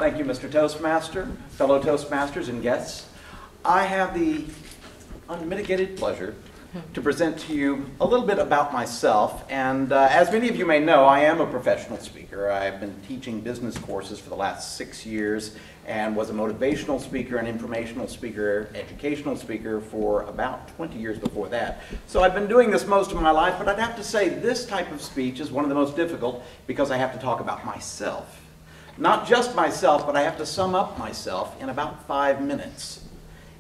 Thank you, Mr. Toastmaster, fellow Toastmasters and guests. I have the unmitigated pleasure to present to you a little bit about myself. And as many of you may know, I am a professional speaker. I've been teaching business courses for the last 6 years and was a motivational speaker, an informational speaker, educational speaker for about 20 years before that. So I've been doing this most of my life, but I'd have to say this type of speech is one of the most difficult because I have to talk about myself. Not just myself, but I have to sum up myself in about 5 minutes.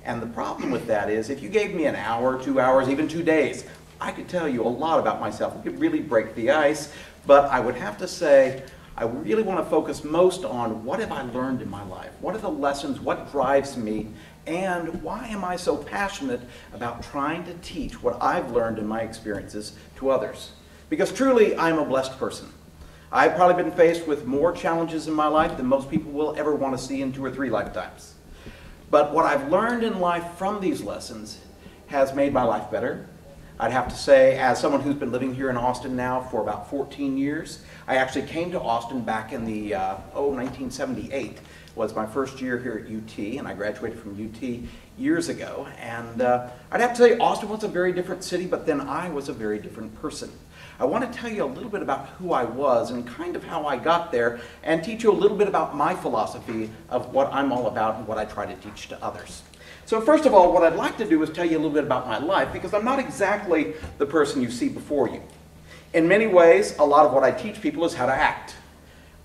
And the problem with that is, if you gave me an hour, 2 hours, even 2 days, I could tell you a lot about myself. It could really break the ice, but I would have to say, I really want to focus most on what have I learned in my life? What are the lessons? What drives me? And why am I so passionate about trying to teach what I've learned in my experiences to others? Because truly, I'm a blessed person. I've probably been faced with more challenges in my life than most people will ever want to see in 2 or 3 lifetimes. But what I've learned in life from these lessons has made my life better. I'd have to say, as someone who's been living here in Austin now for about 14 years, I actually came to Austin back in the 1978 was my first year here at UT, and I graduated from UT years ago. And I'd have to say Austin was a very different city, but then I was a very different person. I want to tell you a little bit about who I was and kind of how I got there, and teach you a little bit about my philosophy of what I'm all about and what I try to teach to others. So first of all, what I'd like to do is tell you a little bit about my life, because I'm not exactly the person you see before you. In many ways, a lot of what I teach people is how to act.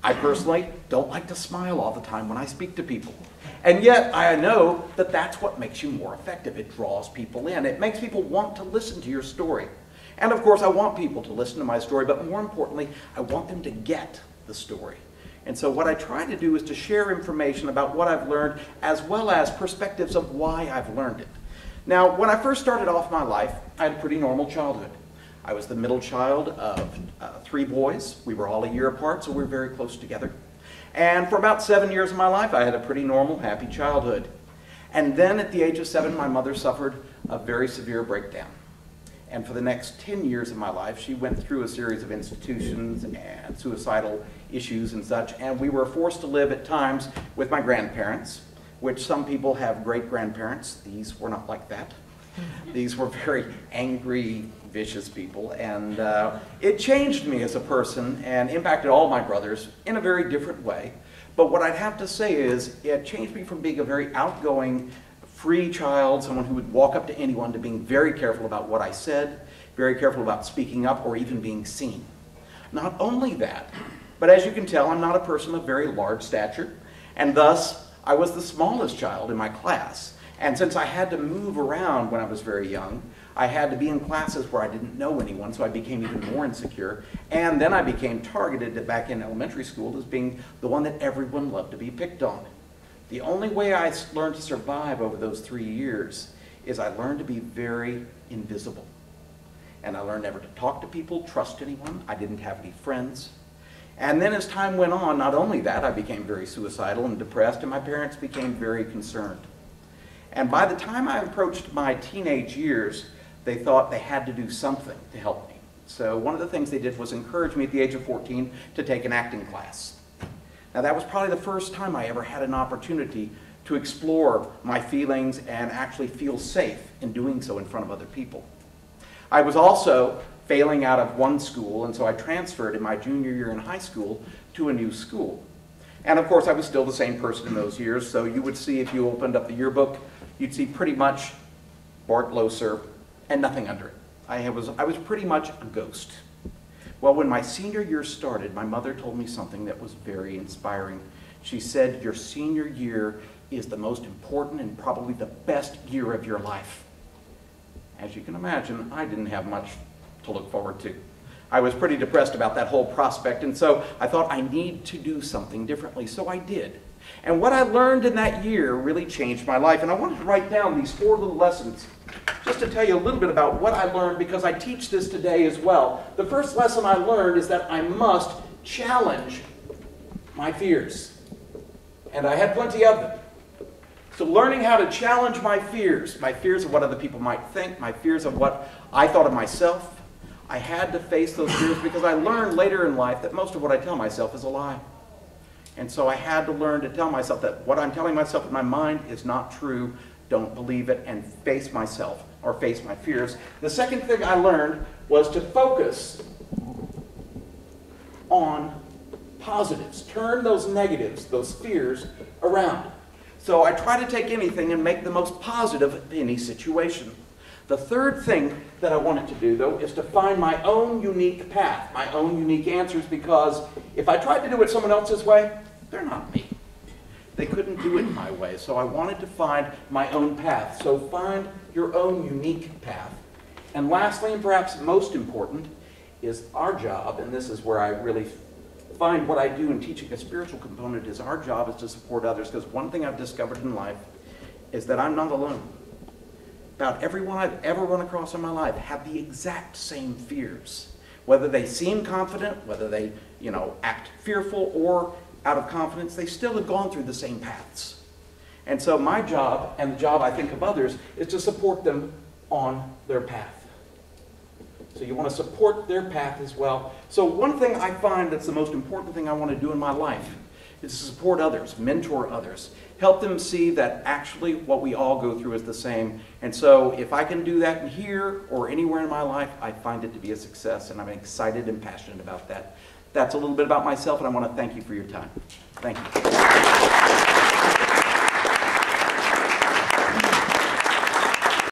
I personally don't like to smile all the time when I speak to people. And yet, I know that that's what makes you more effective. It draws people in. It makes people want to listen to your story. And of course, I want people to listen to my story, but more importantly, I want them to get the story. And so what I try to do is to share information about what I've learned, as well as perspectives of why I've learned it. Now, when I first started off my life, I had a pretty normal childhood. I was the middle child of 3 boys. We were all a year apart, so we were very close together. And for about 7 years of my life, I had a pretty normal, happy childhood. And then at the age of 7, my mother suffered a very severe breakdown. And for the next 10 years of my life, she went through a series of institutions and suicidal issues and such. And we were forced to live at times with my grandparents, which some people have great-grandparents. These were not like that. These were very angry, vicious people. And it changed me as a person and impacted all my brothers in a very different way. But what I'd have to say is it changed me from being a very outgoing, free child, someone who would walk up to anyone, to being very careful about what I said, very careful about speaking up or even being seen. Not only that, but as you can tell, I'm not a person of very large stature, and thus I was the smallest child in my class. And since I had to move around when I was very young, I had to be in classes where I didn't know anyone, so I became even more insecure. And then I became targeted back in elementary school as being the one that everyone loved to be picked on. The only way I learned to survive over those 3 years is I learned to be very invisible. And I learned never to talk to people, trust anyone. I didn't have any friends. And then as time went on, not only that, I became very suicidal and depressed, and my parents became very concerned. And by the time I approached my teenage years, they thought they had to do something to help me. So one of the things they did was encourage me at the age of 14 to take an acting class. Now, that was probably the first time I ever had an opportunity to explore my feelings and actually feel safe in doing so in front of other people. I was also failing out of one school, and so I transferred in my junior year in high school to a new school. And of course, I was still the same person in those years, so you would see, if you opened up the yearbook, you'd see pretty much Bart Loser and nothing under it. I was pretty much a ghost. Well, when my senior year started, my mother told me something that was very inspiring. She said, "Your senior year is the most important and probably the best year of your life." As you can imagine, I didn't have much to look forward to. I was pretty depressed about that whole prospect, and so I thought I need to do something differently, so I did. And what I learned in that year really changed my life, and I wanted to write down these 4 little lessons just to tell you a little bit about what I learned, because I teach this today as well. The first lesson I learned is that I must challenge my fears. And I had plenty of them. So learning how to challenge my fears of what other people might think, my fears of what I thought of myself, I had to face those fears because I learned later in life that most of what I tell myself is a lie. And so I had to learn to tell myself that what I'm telling myself in my mind is not true. Don't believe it, and face myself, or face my fears. The second thing I learned was to focus on positives. Turn those negatives, those fears, around. So I try to take anything and make the most positive of any situation. The third thing that I wanted to do, though, is to find my own unique path, my own unique answers, because if I tried to do it someone else's way, they're not me. They couldn't do it my way, so I wanted to find my own path. So find your own unique path. And lastly, and perhaps most important, is our job, and this is where I really find what I do in teaching a spiritual component, is our job is to support others, because one thing I've discovered in life is that I'm not alone. About everyone I've ever run across in my life have the exact same fears. Whether they seem confident, whether they, act fearful or out of confidence, they still have gone through the same paths. And so my job, and the job I think of others, is to support them on their path. So you want to support their path as well. So one thing I find that's the most important thing I want to do in my life is to support others, mentor others, help them see that actually what we all go through is the same. And so if I can do that in here or anywhere in my life, I find it to be a success, and I'm excited and passionate about that. That's a little bit about myself, and I want to thank you for your time. Thank you.